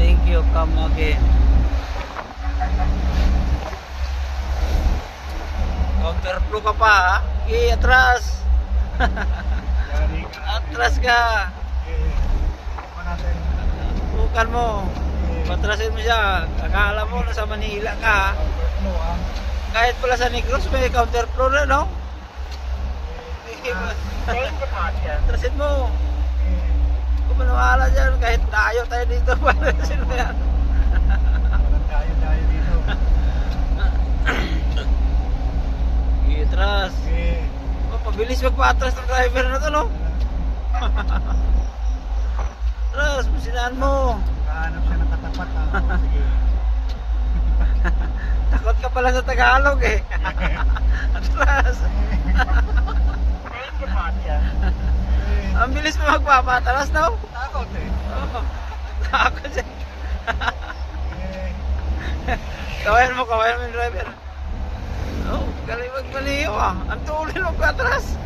Thank you, come again. Counterflow ka pa, ha? Atras. Atras ka. Bukan mo. Patrasin mo siya. Akala mo nasa Manila ka, ha? Kahit pala sa Negros may counterflow na, no? Atrasin mo. Kung maniwala dyan, kahit tayo dito, patrasin mo yan. Tayo dito. Atras. Oh, pabilis magpa-atras ng driver na to, no? Atras, pusinaan mo. Kahanap siya ng katapat. Sige. Takot ka pala sa Tagalog, eh. Atras. Ang bilis mo magpapatras, no? Takot eh. Oh, takot siya. Kawayan mo yung driver. Oh, galing magbaliw, ah. Ang tuloy mo patras.